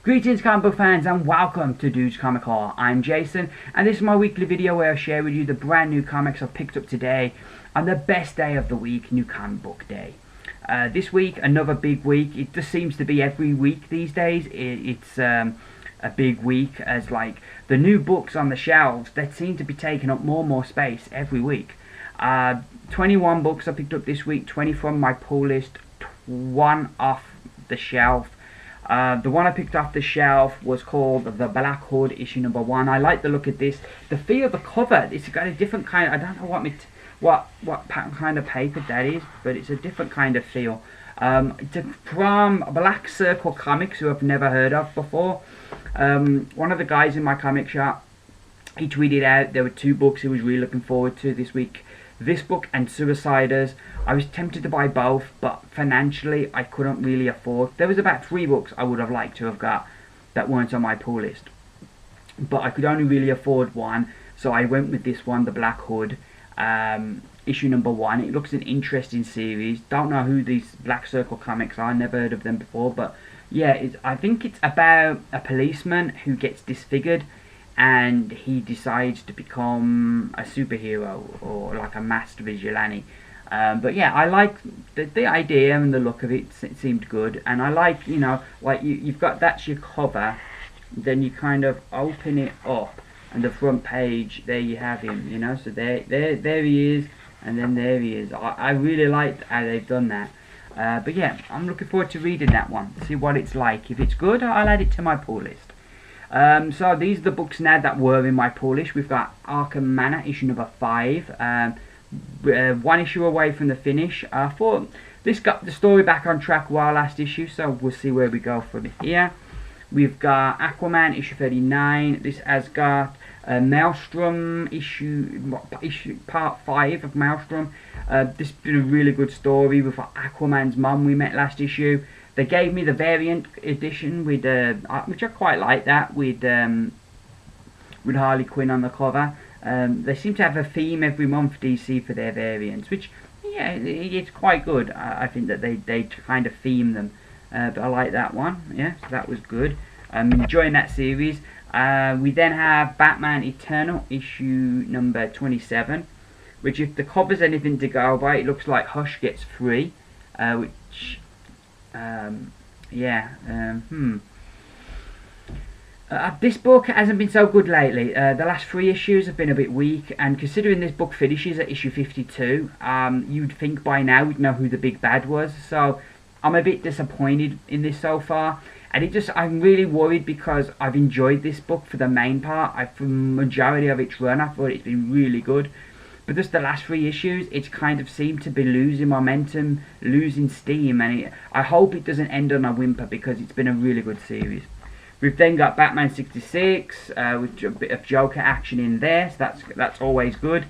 Greetings comic book fans and welcome to Dude's Comic Haul. I'm Jason and this is my weekly video where I share with you the brand new comics I've picked up today on the best day of the week, New Comic Book Day. This week, another big week. It just seems to be every week these days. It's a big week as like the new books on the shelves that seem to be taking up more and more space every week. 21 books I picked up this week, 20 from my pull list, 1 off the shelf. The one I picked off the shelf was called The Black Hood, issue number 1. I like the look of this. The feel of the cover, it's got a different kind. I don't know what kind of paper that is, but it's a different kind of feel. It's from Black Circle Comics, who I've never heard of before. One of the guys in my comic shop, he tweeted out there were 2 books he was really looking forward to this week. This book and Suiciders. I was tempted to buy both, but financially I couldn't really afford. There was about 3 books I would have liked to have got that weren't on my pull list, but I could only really afford one, so I went with this one, The Black Hood, issue number 1. It looks an interesting series. Don't know who these Black Circle Comics are, never heard of them before, but yeah, I think it's about a policeman who gets disfigured and he decides to become a superhero or like a masked vigilante. But yeah, I like the idea and the look of it. It seemed good, and I like, you know, like you've got, that's your cover, then you kind of open it up and the front page, there you have him, you know, so there he is, and then there he is. I really liked how they've done that. But yeah, I'm looking forward to reading that one, see what it's like. If it's good, I'll add it to my pull list. So these are the books now that were in my pull list. We've got Aquaman, issue number 5. 1 issue away from the finish. I thought this got the story back on track while last issue, so we'll see where we go from here. We've got Aquaman, issue 39. This has got Maelstrom, issue part 5 of Maelstrom. This has been a really good story with Aquaman's mum we met last issue. They gave me the variant edition with which I quite like that, with Harley Quinn on the cover. They seem to have a theme every month, DC, for their variants, which, yeah, it's quite good. I think that they kind of theme them, but I like that one. Yeah, so that was good. I'm enjoying that series. We then have Batman Eternal, issue number 27, which, if the cover's anything to go by, it looks like Hush gets free, which... this book hasn't been so good lately. The last 3 issues have been a bit weak, and considering this book finishes at issue 52, you'd think by now we'd know who the big bad was, so I'm a bit disappointed in this so far, and I'm really worried because I've enjoyed this book for the main part. For the majority of its run, I thought it's been really good. But just the last 3 issues, it's kind of seemed to be losing momentum, losing steam, and I hope it doesn't end on a whimper because it's been a really good series. We've then got Batman 66 with a bit of Joker action in there, so that's always good.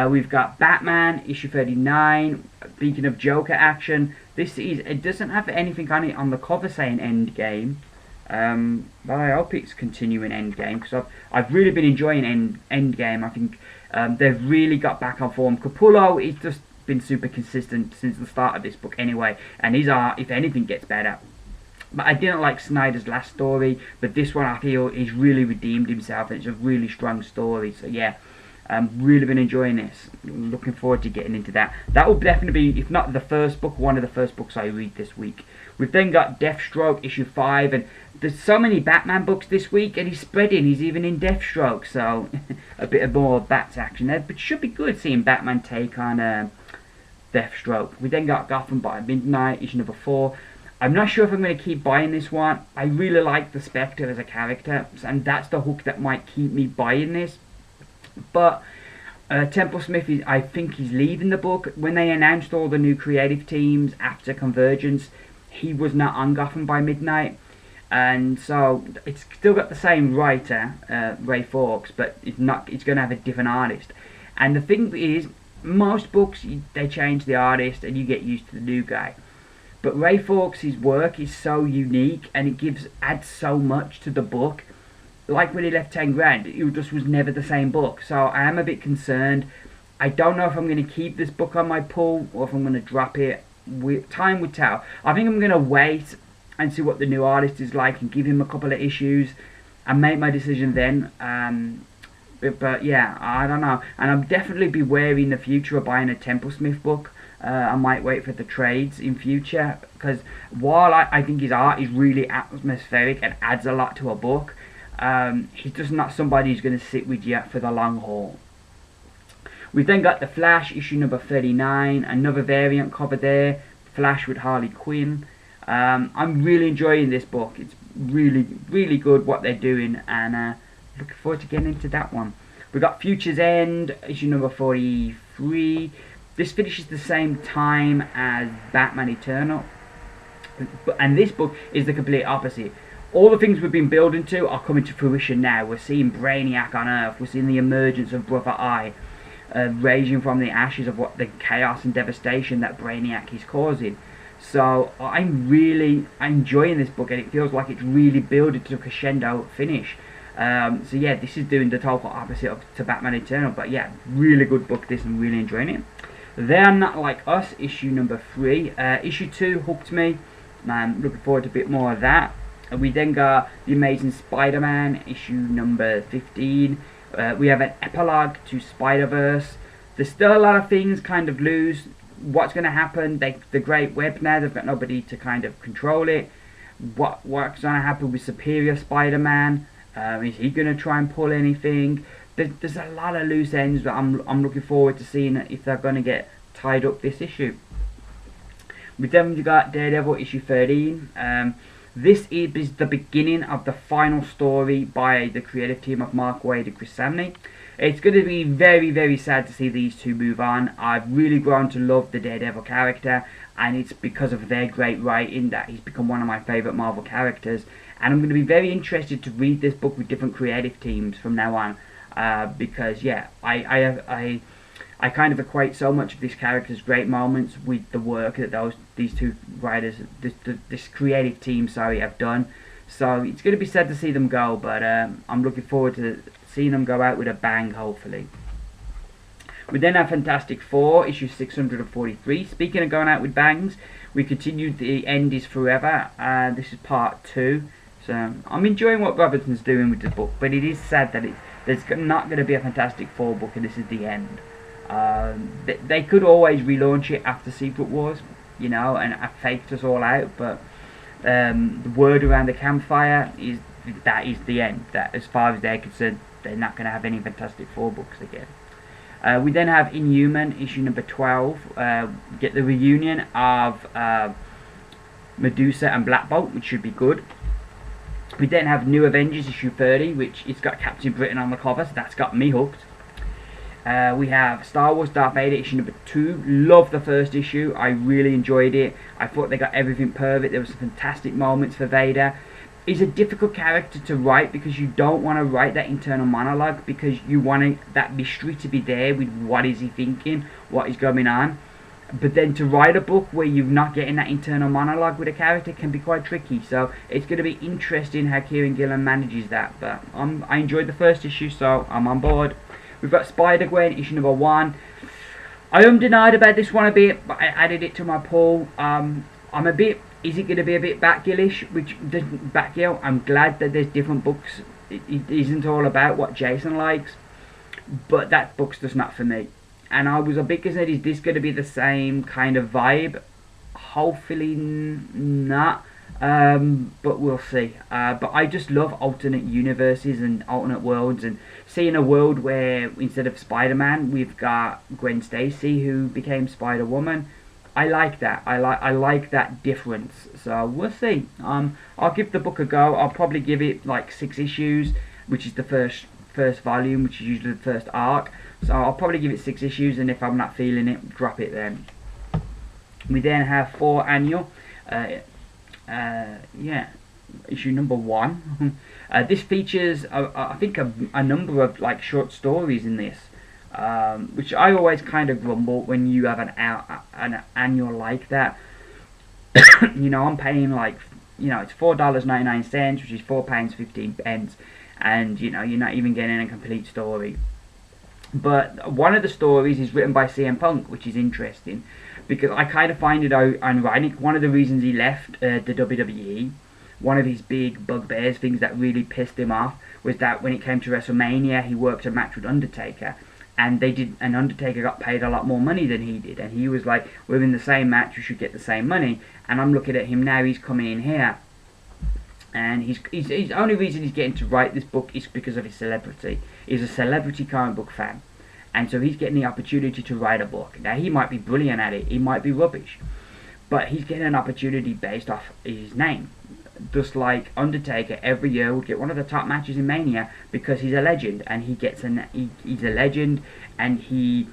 We've got Batman issue 39. Speaking of Joker action, it doesn't have anything on it on the cover saying Endgame, but I hope it's continuing Endgame because I've really been enjoying Endgame. I think they've really got back on form. Capullo has just been super consistent since the start of this book anyway, and his art, if anything, gets better. But I didn't like Snyder's last story, but this one I feel he's really redeemed himself, and it's a really strong story. So yeah, really been enjoying this. Looking forward to getting into that. That will definitely be, if not the first book, one of the first books I read this week. We've then got Deathstroke issue 5, and there's so many Batman books this week, and he's spreading. He's even in Deathstroke, so a bit of more Bats action there. But it should be good seeing Batman take on Deathstroke. We then got Gotham by Midnight issue number 4. I'm not sure if I'm going to keep buying this one. I really like the Spectre as a character, and that's the hook that might keep me buying this. But Temple Smith, I think he's leaving the book. When they announced all the new creative teams after Convergence, he was not on Gotham by Midnight. And so it's still got the same writer, Ray Fawkes, but it's going to have a different artist. And the thing is, most books, they change the artist and you get used to the new guy. But Ray Fawkes' work is so unique, and it adds so much to the book. Like when he left 10 grand, it just was never the same book. So I am a bit concerned. I don't know if I'm going to keep this book on my pull or if I'm going to drop it. Time would tell. I think I'm going to wait and see what the new artist is like, and give him a couple of issues, and make my decision then. But yeah, I don't know, and I'll definitely be wary in the future of buying a Templesmith book. I might wait for the trades in future, because while I think his art is really atmospheric and adds a lot to a book, he's just not somebody who's going to sit with you for the long haul. We've then got The Flash, issue number 39, another variant cover there, Flash with Harley Quinn. I'm really enjoying this book. It's really, really good what they're doing, and looking forward to getting into that one. We've got Future's End, issue number 43. This finishes the same time as Batman Eternal, and this book is the complete opposite. All the things we've been building to are coming to fruition now. We're seeing Brainiac on Earth, we're seeing the emergence of Brother Eye, raging from the ashes of what the chaos and devastation that Brainiac is causing. So I'm really enjoying this book, and it feels like it's really building to a crescendo finish. So yeah, this is doing the total opposite to Batman Eternal, but yeah, really good book this, and really enjoying it. They're Not Like Us, issue number 3. Issue 2 hooked me. I'm looking forward to a bit more of that. We then got The Amazing Spider-Man, issue number 15. We have an epilogue to Spider-Verse. There's still a lot of things kind of loose. What's going to happen? The Great Web now, they've got nobody to kind of control it. What's going to happen with Superior Spider-Man? Is he going to try and pull anything? There's a lot of loose ends that I'm looking forward to seeing if they're going to get tied up this issue. We've then got Daredevil issue 13. This is the beginning of the final story by the creative team of Mark Waid and Chris Samney. It's going to be very, very sad to see these two move on. I've really grown to love the Daredevil character, and it's because of their great writing that he's become one of my favourite Marvel characters. And I'm going to be very interested to read this book with different creative teams from now on. Because yeah, I kind of equate so much of this character's great moments with the work that these two writers, this creative team, have done. So it's going to be sad to see them go, but I'm looking forward to seeing them go out with a bang, hopefully. We then have Fantastic Four, issue 643. Speaking of going out with bangs, we continued The End Is Forever. This is part 2. So I'm enjoying what Robertson's doing with the book, but it is sad that there's not going to be a Fantastic Four book, and this is the end. They could always relaunch it after Secret Wars, you know, and faked us all out, but the word around the campfire is that is the end. That, as far as they're concerned, they're not going to have any Fantastic Four books again. We then have Inhuman, issue number 12. Get the reunion of Medusa and Black Bolt, which should be good. We then have New Avengers, issue 30, which it's got Captain Britain on the cover, so that's got me hooked. We have Star Wars Darth Vader, issue number 2. Love the first issue. I really enjoyed it. I thought they got everything perfect. There were some fantastic moments for Vader. He's a difficult character to write because you don't want to write that internal monologue, because you want that mystery to be there with what is he thinking, what is going on. But then to write a book where you're not getting that internal monologue with a character can be quite tricky. So it's going to be interesting how Kieran Gillen manages that. But I enjoyed the first issue, so I'm on board. We've got Spider-Gwen, issue number 1. I am denied about this one a bit, but I added it to my poll. Is it going to be a bit Batgirlish? Which doesn't Batgirl? I'm glad that there's different books. It isn't all about what Jason likes, but that book's just not for me. And I was a bit concerned, is this going to be the same kind of vibe? Hopefully not, but we'll see. But I just love alternate universes and alternate worlds, and seeing a world where instead of Spider-Man we've got Gwen Stacy who became Spider-Woman. I like that. I like that difference. So we'll see. I'll give the book a go. I'll probably give it like 6 issues, which is the first volume, which is usually the first arc. So I'll probably give it 6 issues, and if I'm not feeling it, drop it then. We then have 4 annual. Issue number 1. This features, I think, a number of like short stories in this. Which I always kind of grumble when you have an annual like that. You know, I'm paying like, you know, it's $4.99, which is £4.15, and you know, you're not even getting a complete story. But one of the stories is written by CM Punk, which is interesting, because I kind of find it ironic. One of the reasons he left the WWE, one of his big bugbears, things that really pissed him off, was that when it came to WrestleMania, he worked a match with Undertaker, and Undertaker got paid a lot more money than he did, and he was like, we're in the same match, we should get the same money. And I'm looking at him now, he's coming in here, and he's the only reason he's getting to write this book is because of his celebrity. He's a celebrity comic book fan, and so he's getting the opportunity to write a book. Now, he might be brilliant at it, he might be rubbish, but he's getting an opportunity based off his name. Just like Undertaker every year would get one of the top matches in Mania because he's a legend, and he's a legend, and he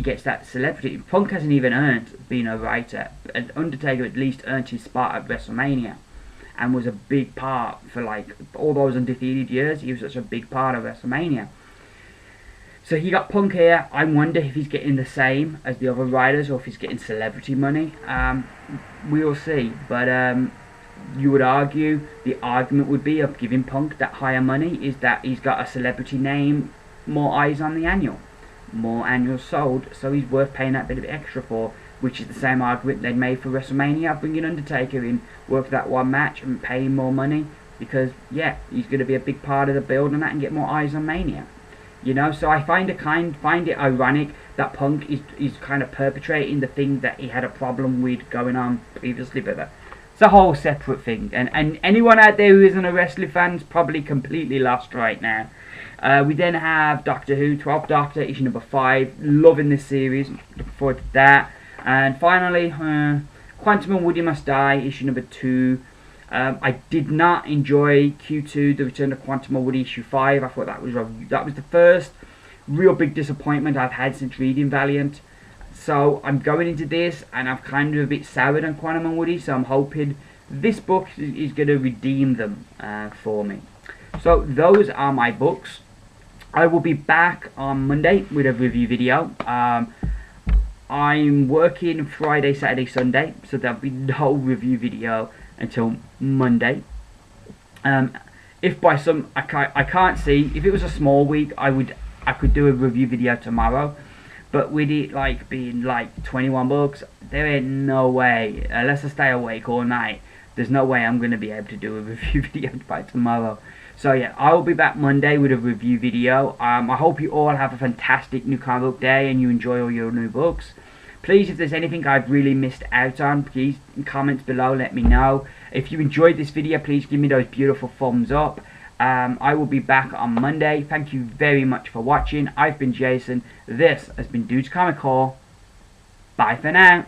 gets that celebrity. Punk hasn't even earned being a writer, and Undertaker at least earned his spot at WrestleMania, and was a big part for like all those undefeated years. He was such a big part of WrestleMania. So he got Punk here. I wonder if he's getting the same as the other writers, or if he's getting celebrity money. We'll see. But you would argue, the argument would be of giving Punk that higher money is that he's got a celebrity name, more eyes on the annual, more annuals sold, so he's worth paying that bit of extra for, which is the same argument they made for WrestleMania, bringing Undertaker in, work that one match and pay him more money, because yeah, he's going to be a big part of the build and that, and get more eyes on Mania. You know, so I find it ironic that Punk is kind of perpetrating the thing that he had a problem with going on previously, but it's a whole separate thing. And anyone out there who isn't a wrestling fan is probably completely lost right now. We then have Doctor Who, 12th Doctor, issue number 5. Loving this series, looking forward to that. And finally, Quantum and Woody Must Die, issue number 2. I did not enjoy Q2, The Return of Quantum and Woody, issue 5. I thought that was the first real big disappointment I've had since reading Valiant. So I'm going into this, and I'm kind of a bit soured on Quantum and Woody, so I'm hoping this book is going to redeem them for me. So those are my books. I will be back on Monday with a review video. I'm working Friday, Saturday, Sunday, so there'll be no review video until Monday. If by some I can't see, if it was a small week, I could do a review video tomorrow, but with it like being like 21 books, there ain't no way, unless I stay awake all night, there's no way I'm gonna be able to do a review video by tomorrow. So yeah, I will be back Monday with a review video. I hope you all have a fantastic new comic book day and you enjoy all your new books. Please, if there's anything I've really missed out on, please in comments below let me know. If you enjoyed this video, please give me those beautiful thumbs up. I will be back on Monday. Thank you very much for watching. I've been Jason. This has been Dude's Comic Haul. Bye for now.